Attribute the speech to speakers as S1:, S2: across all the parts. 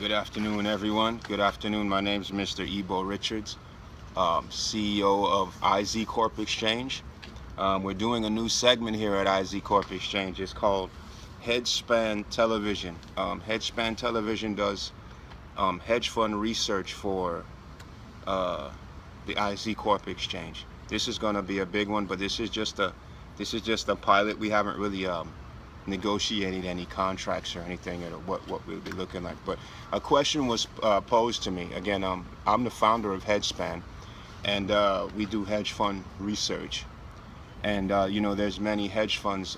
S1: Good afternoon, everyone. Good afternoon. My name is Mr. Ebo Richards, CEO of IZ Corp Exchange. We're doing a new segment here at IZ Corp Exchange. It's called Hejspan Television. Hejspan Television does hedge fund research for the IZ Corp Exchange. This is going to be a big one, but this is just a pilot. We haven't really negotiated any contracts or anything, or what we'll be looking like. But a question was posed to me. Again, I'm the founder of Hejspan, and we do hedge fund research. And there's many hedge funds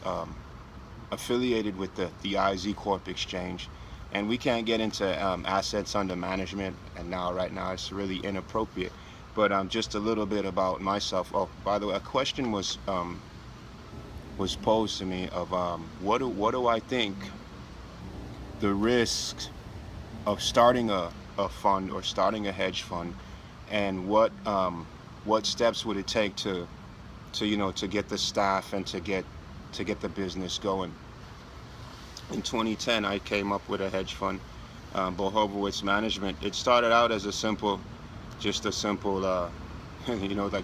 S1: affiliated with the IZ Corp Exchange, and we can't get into assets under management. And right now, it's really inappropriate. But just a little bit about myself. Oh, by the way, a question was posed to me of what do I think the risks of starting a fund or starting a hedge fund, and what steps would it take to get the staff and to get the business going. In 2010, I came up with a hedge fund, Bohobowitz Management. It started out as just a simple like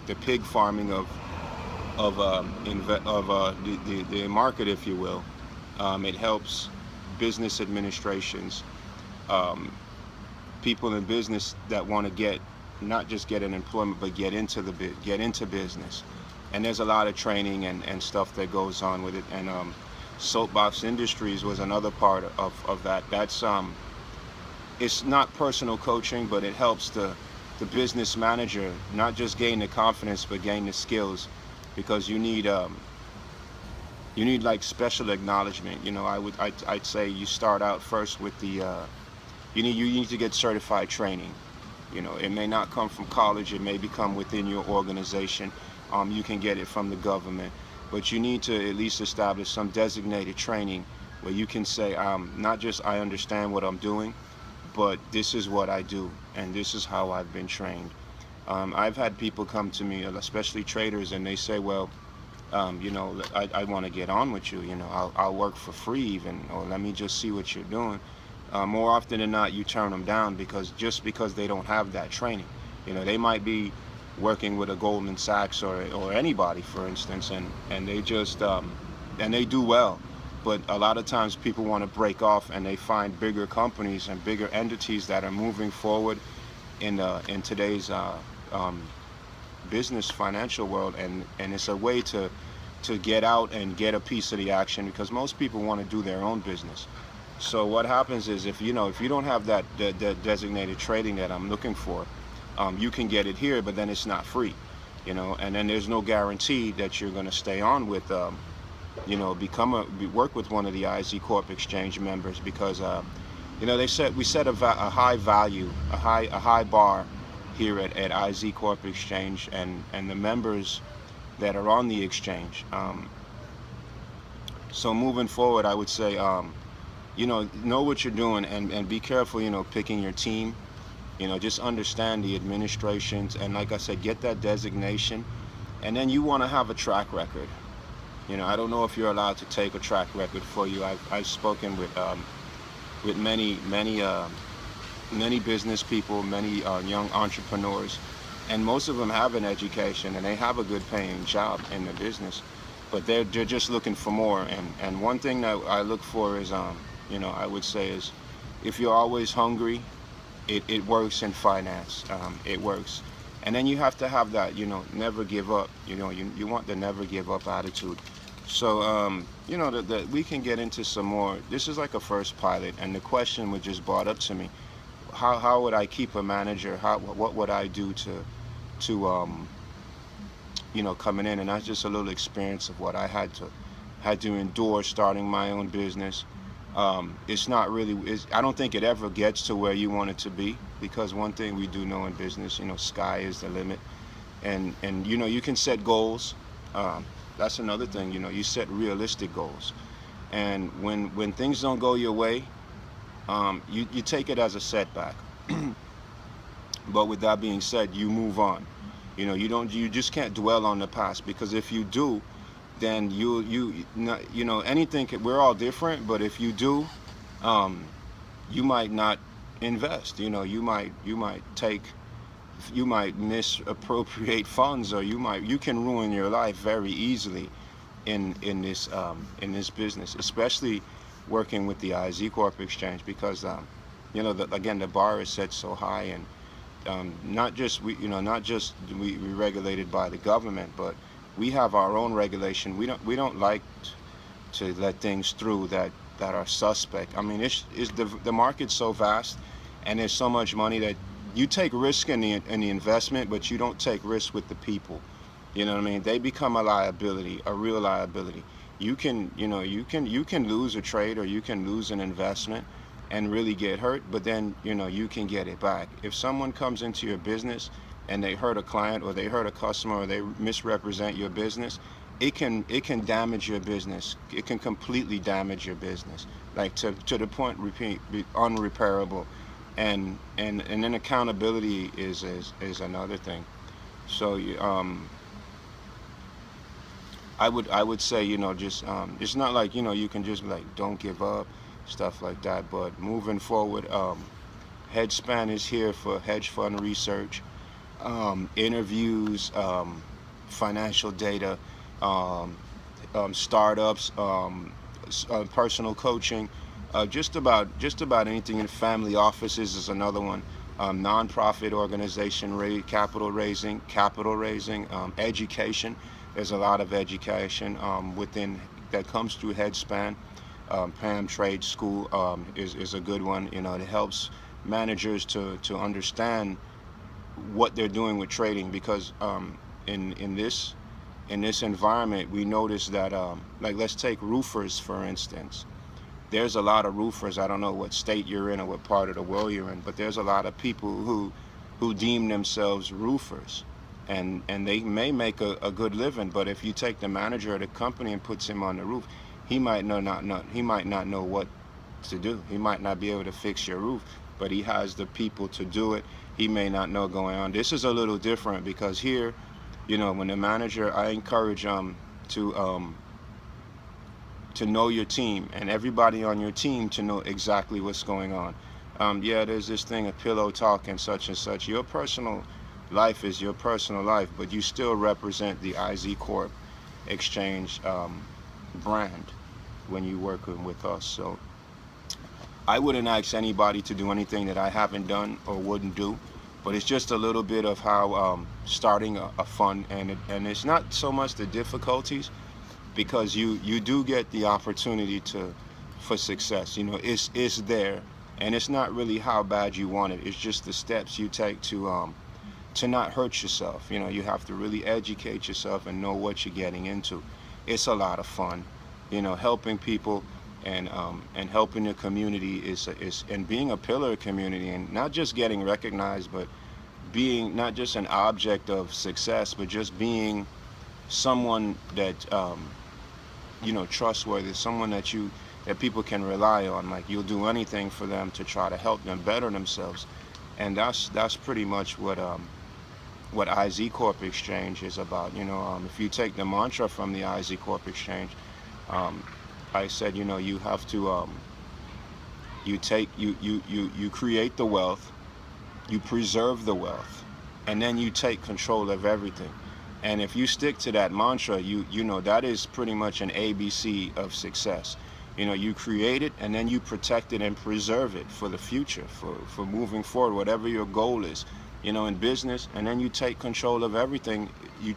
S1: the pig farming of the market, if you will. It helps business administrations, people in business that want to not just get an employment, but get into business. And there's a lot of training and stuff that goes on with it. And Soapbox Industries was another part of that. That's it's not personal coaching, but it helps the business manager not just gain the confidence, but gain the skills. Because you need like special acknowledgement. I'd say you start out first with you need to get certified training. It may not come from college, it may become within your organization. You can get it from the government, but you need to at least establish some designated training where you can say, not just I understand what I'm doing, but this is what I do, and this is how I've been trained. I've had people come to me, especially traders, and they say, well, I want to get on with you. I'll work for free even, or let me just see what you're doing. More often than not, you turn them down because they don't have that training. They might be working with a Goldman Sachs or anybody, for instance, and they just and they do well. But a lot of times people want to break off, and they find bigger companies and bigger entities that are moving forward in today's business financial world, and it's a way to get out and get a piece of the action, because most people want to do their own business. So what happens is, if you don't have that designated trading that I'm looking for, you can get it here, but then it's not free, and then there's no guarantee that you're going to stay on with work with one of the IZ Corp Exchange members, because we set a high value, a high bar here at IZ Corp Exchange, and the members that are on the exchange. So moving forward, I would say, know what you're doing, and be careful, picking your team. Just understand the administrations, and like I said, get that designation, and then you want to have a track record. I don't know if you're allowed to take a track record for you. I've spoken with many business people, many young entrepreneurs, and most of them have an education and they have a good paying job in the business, but they're just looking for more. And one thing that I look for is I would say is, if you're always hungry, it works in finance. It works. And then you have to have that never give up. You want the never give up attitude. So we can get into some more. This is like a first pilot, and the question was just brought up to me: how would I keep a manager? What would I do to coming in? And that's just a little experience of what I had to endure starting my own business. It's not really. I don't think it ever gets to where you want it to be, because one thing we do know in business, sky is the limit, and you can set goals. That's another thing. You set realistic goals, and when things don't go your way, you take it as a setback. But with that being said, you move on. You just can't dwell on the past, because if you do, then anything we're all different, but if you do, you might not invest. You might misappropriate funds, or you can ruin your life very easily in this business, especially working with the IZ Corp exchange, because again, the bar is set so high. And not just we regulated by the government, but we have our own regulation. We don't like to let things through that are suspect. I mean, it's the market's so vast, and there's so much money that you take risk in the investment, but you don't take risk with the people. You know what I mean? They become a liability, a real liability. You can lose a trade, or you can lose an investment and really get hurt, but then you can get it back. If someone comes into your business and they hurt a client, or they hurt a customer, or they misrepresent your business, it can damage your business. It can completely damage your business, like to the point, repeat, unrepairable. And then accountability is another thing. So I would say, just it's not like you can just like don't give up, stuff like that. But moving forward, Hejspan is here for hedge fund research, interviews, financial data, um, startups, personal coaching, just about anything. In family offices is another one. Nonprofit organization, capital raising, education. There's a lot of education within that comes through Headspan. Pam Trade School is a good one. It helps managers to understand what they're doing with trading, because in this environment, we notice that, like, let's take roofers for instance. There's a lot of roofers. I don't know what state you're in or what part of the world you're in, but there's a lot of people who deem themselves roofers, and they may make a good living. But if you take the manager of the company and puts him on the roof, he might not know what to do. He might not be able to fix your roof, but he has the people to do it. He may not know going on. This is a little different, because here, when the manager, I encourage to know your team, and everybody on your team to know exactly what's going on. Yeah, there's this thing of pillow talk and such. Your personal life is your personal life, but you still represent the IZ Corp exchange brand when you working with us. So I wouldn't ask anybody to do anything that I haven't done or wouldn't do, but it's just a little bit of how starting a fund, and it's not so much the difficulties, because you do get the opportunity for success. It's there, and it's not really how bad you want it. It's just the steps you take to not hurt yourself. You have to really educate yourself and know what you're getting into. It's a lot of fun. Helping people and helping the community is and being a pillar of community, and not just getting recognized, but being not just an object of success, but just being someone that trustworthy, someone that people can rely on. Like, you'll do anything for them to try to help them better themselves. And that's pretty much what IZ Corp Exchange is about. If you take the mantra from the IZ Corp Exchange, I said, you have to you create the wealth, you preserve the wealth, and then you take control of everything. And if you stick to that mantra, that is pretty much an ABC of success. You create it, and then you protect it and preserve it for the future, for moving forward, whatever your goal is, in business. And then you take control of everything. You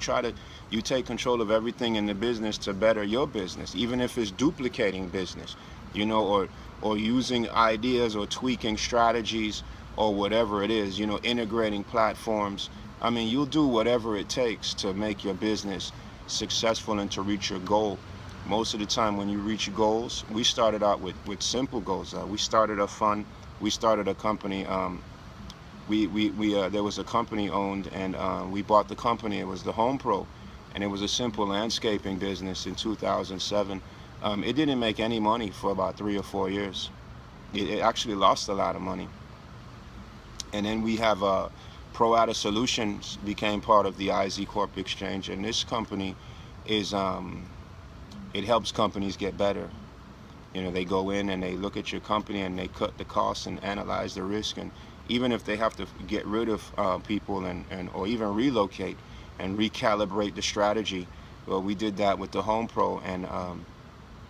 S1: take control of everything in the business to better your business, even if it's duplicating business, or using ideas or tweaking strategies or whatever it is, integrating platforms. I mean, you'll do whatever it takes to make your business successful and to reach your goal. Most of the time when you reach goals, we started out with simple goals. We started a fund. We started a company. There was a company owned, and we bought the company. It was the Home Pro, and it was a simple landscaping business in 2007. It didn't make any money for about 3 or 4 years. It actually lost a lot of money. And then we have Pro Ada Solutions became part of the IZ Corp Exchange, and this company is it helps companies get better. You know, they go in and they look at your company and they cut the costs and analyze the risk, and even if they have to get rid of people and or even relocate and recalibrate the strategy. Well, we did that with the Home Pro, and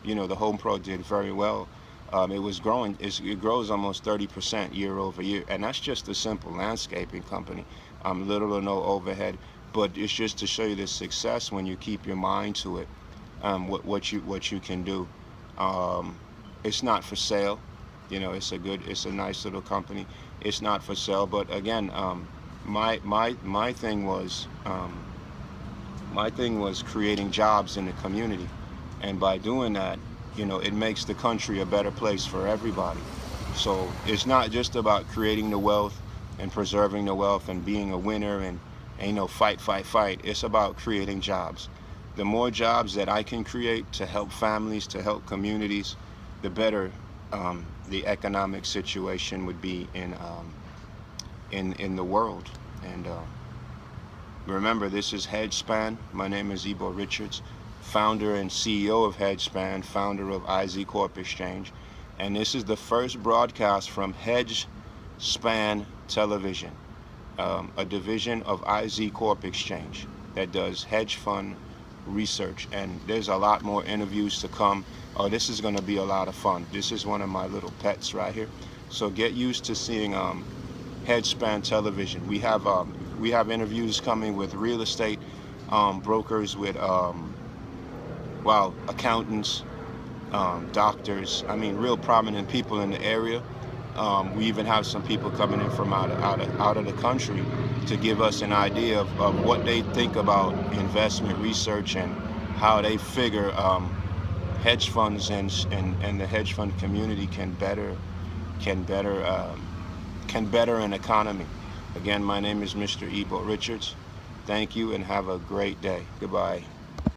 S1: you know, the Home Pro did very well. It was growing. It grows almost 30% year over year, and that's just a simple landscaping company. Little or no overhead, but it's just to show you the success when you keep your mind to it. What you can do. It's not for sale. You know, it's a nice little company. It's not for sale, but again, my thing was creating jobs in the community, and by doing that, you know, it makes the country a better place for everybody. So it's not just about creating the wealth and preserving the wealth and being a winner and you know, fight, fight, fight. It's about creating jobs. The more jobs that I can create to help families, to help communities, the better the economic situation would be in the world. And remember, this is Hejspan. My name is Ebo Richards, founder and CEO of Hejspan, founder of IZ Corp Exchange, and this is the first broadcast from Hejspan Television, a division of IZ Corp Exchange that does hedge fund research. And there's a lot more interviews to come. Oh, this is going to be a lot of fun. This is one of my little pets right here. So get used to seeing Hejspan Television. We have interviews coming with real estate brokers, with accountants, doctors. I mean, real prominent people in the area. We even have some people coming in from out of the country to give us an idea of what they think about investment research and how they figure hedge funds and the hedge fund community can better an economy. Again, my name is Mr. Ebo Richards. Thank you and have a great day. Goodbye.